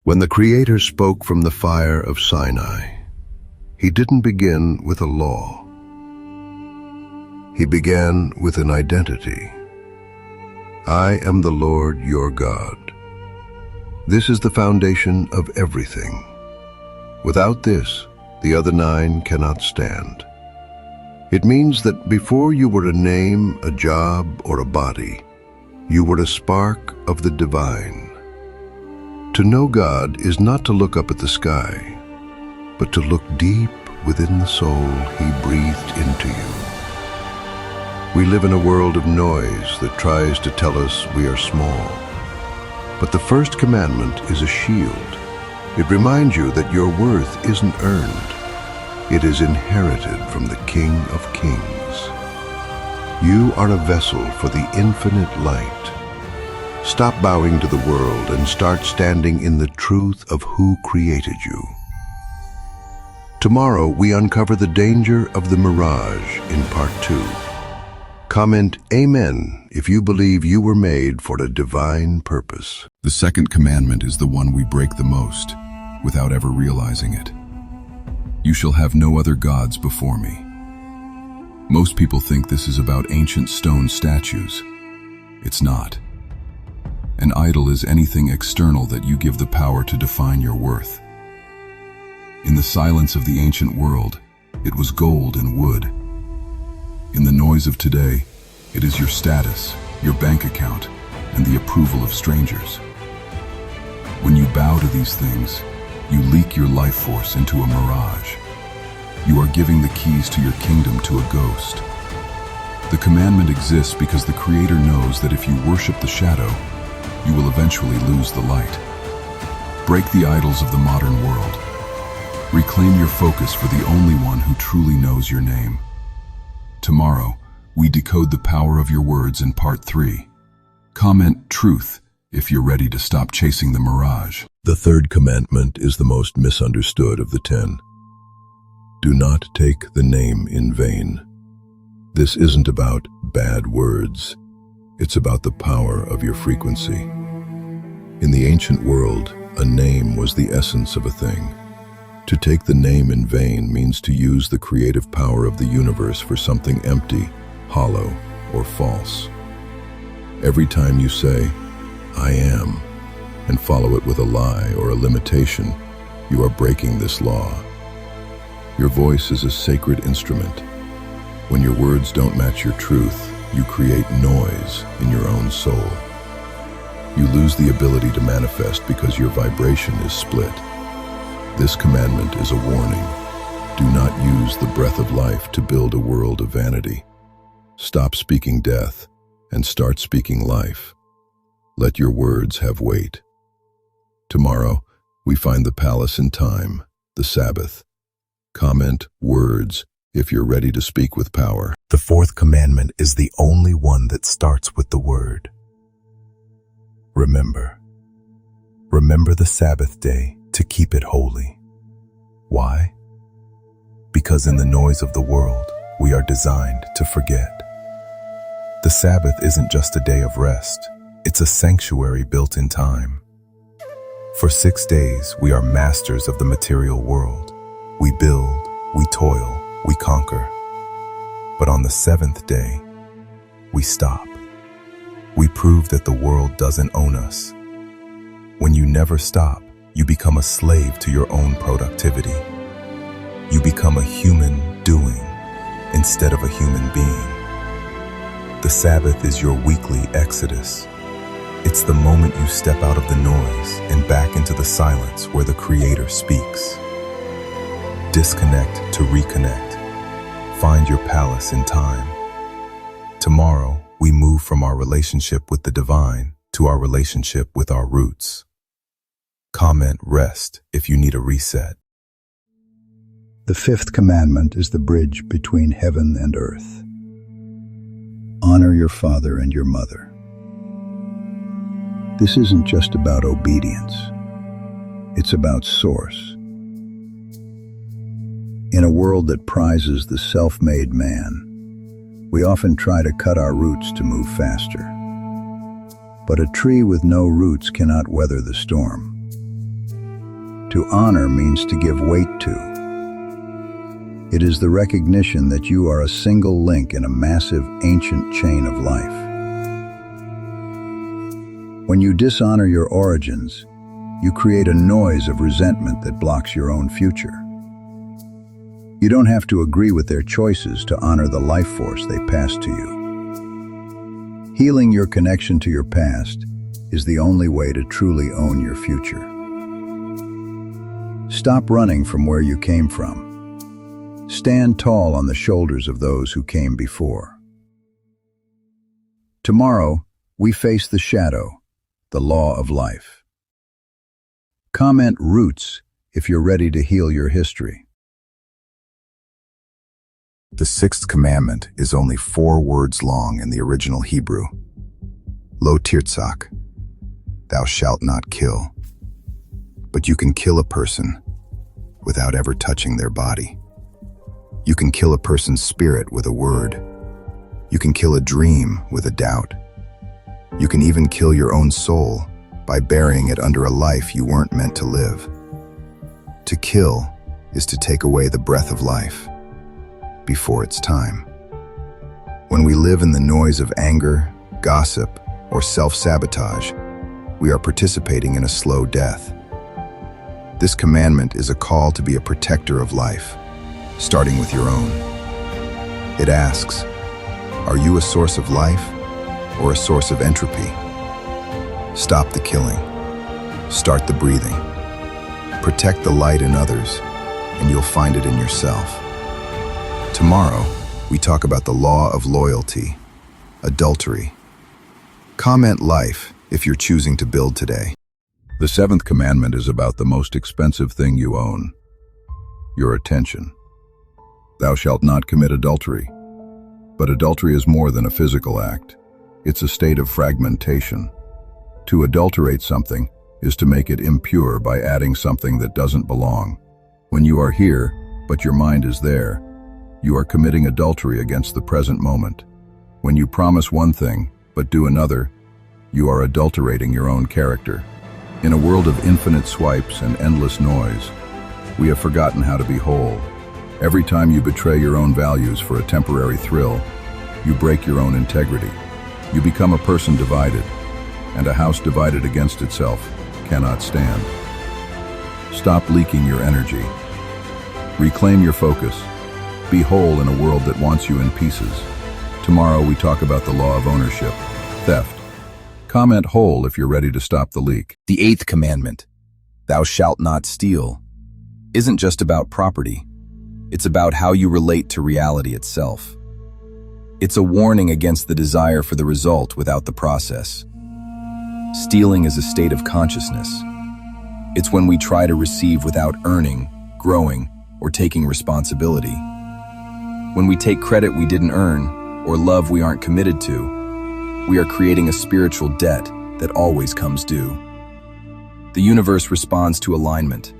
When the Creator spoke from the fire of Sinai, he didn't begin with a law. He began with an identity. I am the Lord your God. This is the foundation of everything. Without this, the other 9 cannot stand. It means that before you were a name, a job, or a body, you were a spark of the divine. To know God is not to look up at the sky, but to look deep within the soul he breathed into you. We live in a world of noise that tries to tell us we are small. But the first commandment is a shield. It reminds you that your worth isn't earned. It is inherited from the King of Kings. You are a vessel for the infinite light. Stop bowing to the world and start standing in the truth of who created you. Tomorrow, we uncover the danger of the mirage in part 2. Comment Amen if you believe you were made for a divine purpose. The second commandment is the one we break the most, without ever realizing it. You shall have no other gods before me. Most people think this is about ancient stone statues. It's not. An idol is anything external that you give the power to define your worth. In the silence of the ancient world, it was gold and wood. In the noise of today, it is your status, your bank account, and the approval of strangers. When you bow to these things, you leak your life force into a mirage. You are giving the keys to your kingdom to a ghost. The commandment exists because the Creator knows that if you worship the shadow, you will eventually lose the light. Break the idols of the modern world. Reclaim your focus for the only one who truly knows your name. Tomorrow, we decode the power of your words in part 3. Comment truth if you're ready to stop chasing the mirage. The third commandment is the most misunderstood of the 10. Do not take the name in vain. This isn't about bad words. It's about the power of your frequency. In the ancient world, a name was the essence of a thing. To take the name in vain means to use the creative power of the universe for something empty, hollow, or false. Every time you say, I am, and follow it with a lie or a limitation, you are breaking this law. Your voice is a sacred instrument. When your words don't match your truth, you create noise in your own soul. You lose the ability to manifest because your vibration is split. This commandment is a warning. Do not use the breath of life to build a world of vanity. Stop speaking death and start speaking life. Let your words have weight. Tomorrow, we find the palace in time, the Sabbath. Comment words if you're ready to speak with power. The fourth commandment is the only one that starts with the word. Remember. Remember the Sabbath day to keep it holy. Why? Because in the noise of the world, we are designed to forget. The Sabbath isn't just a day of rest. It's a sanctuary built in time. For 6 days, we are masters of the material world. We build, we toil, we conquer. But on the 7th day, we stop. We prove that the world doesn't own us. When you never stop, you become a slave to your own productivity. You become a human doing instead of a human being. The Sabbath is your weekly exodus. It's the moment you step out of the noise and back into the silence where the Creator speaks. Disconnect to reconnect. Find your palace in time. Tomorrow, we move from our relationship with the divine to our relationship with our roots. Comment rest if you need a reset. The fifth commandment is the bridge between heaven and earth. Honor your father and your mother. This isn't just about obedience. It's about source. In a world that prizes the self-made man, we often try to cut our roots to move faster. But a tree with no roots cannot weather the storm. To honor means to give weight to. It is the recognition that you are a single link in a massive, ancient chain of life. When you dishonor your origins, you create a noise of resentment that blocks your own future. You don't have to agree with their choices to honor the life force they passed to you. Healing your connection to your past is the only way to truly own your future. Stop running from where you came from. Stand tall on the shoulders of those who came before. Tomorrow, we face the shadow, the law of life. Comment roots if you're ready to heal your history. The sixth commandment is only 4 words long in the original Hebrew. Lo tirtzak, thou shalt not kill. But you can kill a person without ever touching their body. You can kill a person's spirit with a word. You can kill a dream with a doubt. You can even kill your own soul by burying it under a life you weren't meant to live. To kill is to take away the breath of life before it's time. When we live in the noise of anger, gossip, or self-sabotage, we are participating in a slow death. This commandment is a call to be a protector of life, starting with your own. It asks, are you a source of life or a source of entropy? Stop the killing. Start the breathing. Protect the light in others, and you'll find it in yourself. Tomorrow, we talk about the law of loyalty, adultery. Comment life if you're choosing to build today. The 7th commandment is about the most expensive thing you own, your attention. Thou shalt not commit adultery. But adultery is more than a physical act. It's a state of fragmentation. To adulterate something is to make it impure by adding something that doesn't belong. When you are here, but your mind is there, you are committing adultery against the present moment. When you promise one thing, but do another, you are adulterating your own character. In a world of infinite swipes and endless noise, we have forgotten how to be whole. Every time you betray your own values for a temporary thrill, you break your own integrity. You become a person divided, and a house divided against itself cannot stand. Stop leaking your energy. Reclaim your focus. Be whole in a world that wants you in pieces. Tomorrow we talk about the law of ownership, theft. Comment whole if you're ready to stop the leak. The 8th commandment, thou shalt not steal, isn't just about property. It's about how you relate to reality itself. It's a warning against the desire for the result without the process. Stealing is a state of consciousness. It's when we try to receive without earning, growing, or taking responsibility. When we take credit we didn't earn, or love we aren't committed to, we are creating a spiritual debt that always comes due. The universe responds to alignment.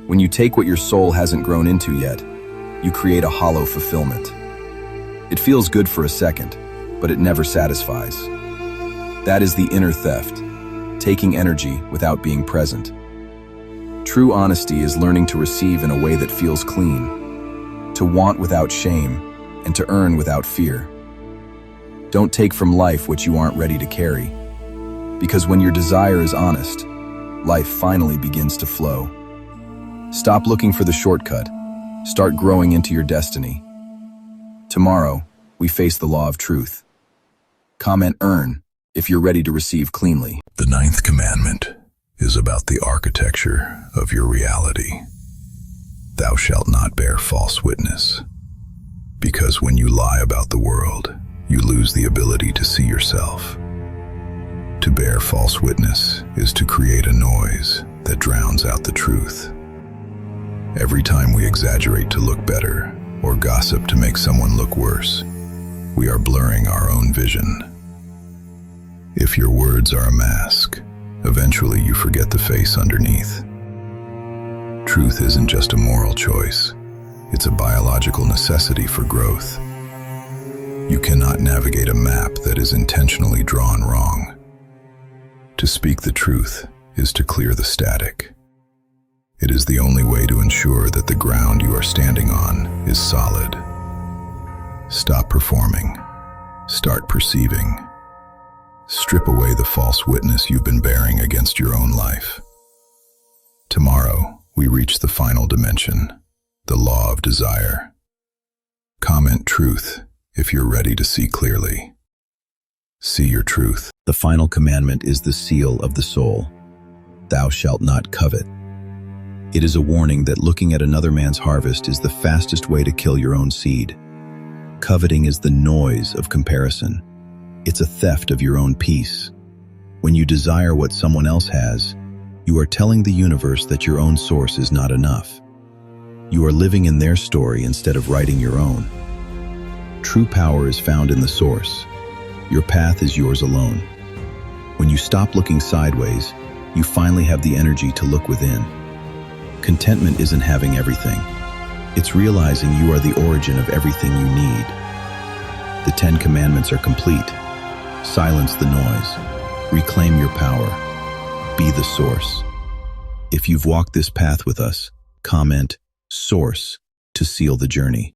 When you take what your soul hasn't grown into yet, you create a hollow fulfillment. It feels good for a second, but it never satisfies. That is the inner theft, taking energy without being present. True honesty is learning to receive in a way that feels clean, to want without shame, and to earn without fear. Don't take from life what you aren't ready to carry, because when your desire is honest, life finally begins to flow. Stop looking for the shortcut. Start growing into your destiny. Tomorrow, we face the law of truth. Comment earn if you're ready to receive cleanly. The 9th commandment is about the architecture of your reality. Thou shalt not bear false witness. Because when you lie about the world, you lose the ability to see yourself. To bear false witness is to create a noise that drowns out the truth. Every time we exaggerate to look better or gossip to make someone look worse, we are blurring our own vision. If your words are a mask, eventually you forget the face underneath. Truth isn't just a moral choice, it's a biological necessity for growth. You cannot navigate a map that is intentionally drawn wrong. To speak the truth is to clear the static. It is the only way to ensure that the ground you are standing on is solid. Stop performing. Start perceiving. Strip away the false witness you've been bearing against your own life. Tomorrow, we reach the final dimension, the law of desire. Comment truth if you're ready to see clearly. See your truth. The final commandment is the seal of the soul. Thou shalt not covet. It is a warning that looking at another man's harvest is the fastest way to kill your own seed. Coveting is the noise of comparison. It's a theft of your own peace. When you desire what someone else has, you are telling the universe that your own source is not enough. You are living in their story instead of writing your own. True power is found in the source. Your path is yours alone. When you stop looking sideways, you finally have the energy to look within. Contentment isn't having everything. It's realizing you are the origin of everything you need. The 10 Commandments are complete. Silence the noise. Reclaim your power. Be the source. If you've walked this path with us, comment "Source" to seal the journey.